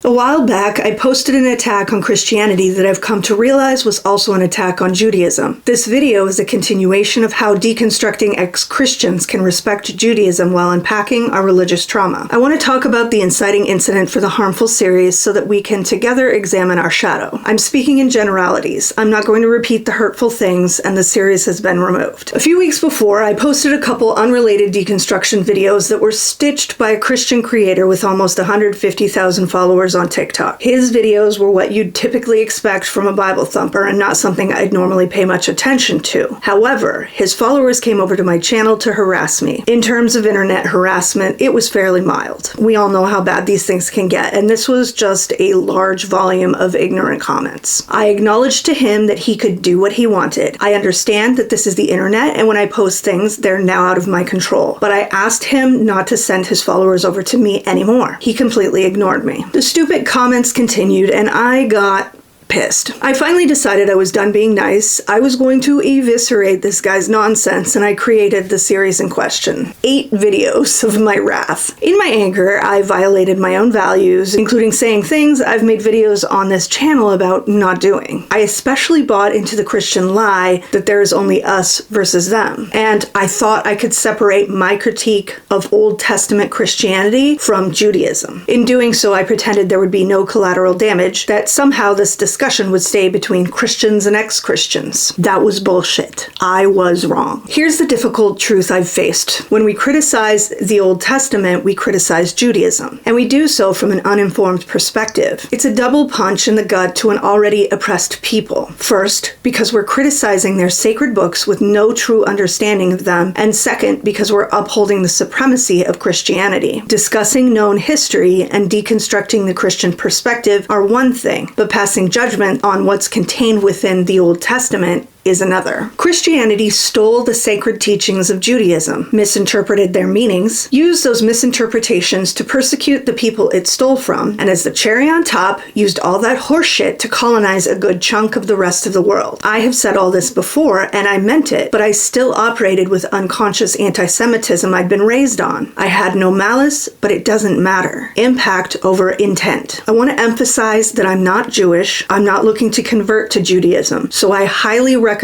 A while back, I posted an attack on Christianity that I've come to realize was also an attack on Judaism. This video is a continuation of how deconstructing ex-Christians can respect Judaism while unpacking our religious trauma. I want to talk about the inciting incident for the harmful series so that we can together examine our shadow. I'm speaking in generalities. I'm not going to repeat the hurtful things, and the series has been removed. A few weeks before, I posted a couple unrelated deconstruction videos that were stitched by a Christian creator with almost 150,000 followers on TikTok. His videos were what you'd typically expect from a Bible thumper and not something I'd normally pay much attention to. However, his followers came over to my channel to harass me. In terms of internet harassment, it was fairly mild. We all know how bad these things can get, and this was just a large volume of ignorant comments. I acknowledged to him that he could do what he wanted. I understand that this is the internet, and when I post things, they're now out of my control. But I asked him not to send his followers over to me anymore. He completely ignored me. The stupid comments continued, and I got pissed. I finally decided I was done being nice. I was going to eviscerate this guy's nonsense, and I created the series in question. 8 videos of my wrath. In my anger, I violated my own values, including saying things I've made videos on this channel about not doing. I especially bought into the Christian lie that there is only us versus them, and I thought I could separate my critique of Old Testament Christianity from Judaism. In doing so, I pretended there would be no collateral damage, that somehow this discussion would stay between Christians and ex-Christians. That was bullshit. I was wrong. Here's the difficult truth I've faced. When we criticize the Old Testament, we criticize Judaism, and we do so from an uninformed perspective. It's a double punch in the gut to an already oppressed people. First, because we're criticizing their sacred books with no true understanding of them, and second, because we're upholding the supremacy of Christianity. Discussing known history and deconstructing the Christian perspective are one thing, but passing judgment on what's contained within the Old Testament is another. Christianity stole the sacred teachings of Judaism, misinterpreted their meanings, used those misinterpretations to persecute the people it stole from, and as the cherry on top, used all that horseshit to colonize a good chunk of the rest of the world. I have said all this before, and I meant it, but I still operated with unconscious anti-Semitism I'd been raised on. I had no malice, but it doesn't matter. Impact over intent. I want to emphasize that I'm not Jewish. I'm not looking to convert to Judaism, so I highly recommend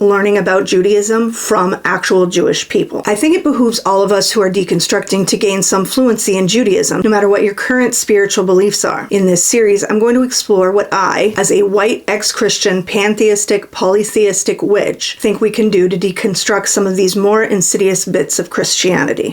learning about Judaism from actual Jewish people. I think it behooves all of us who are deconstructing to gain some fluency in Judaism, no matter what your current spiritual beliefs are. In this series, I'm going to explore what I, as a white ex-Christian, pantheistic, polytheistic witch, think we can do to deconstruct some of these more insidious bits of Christianity.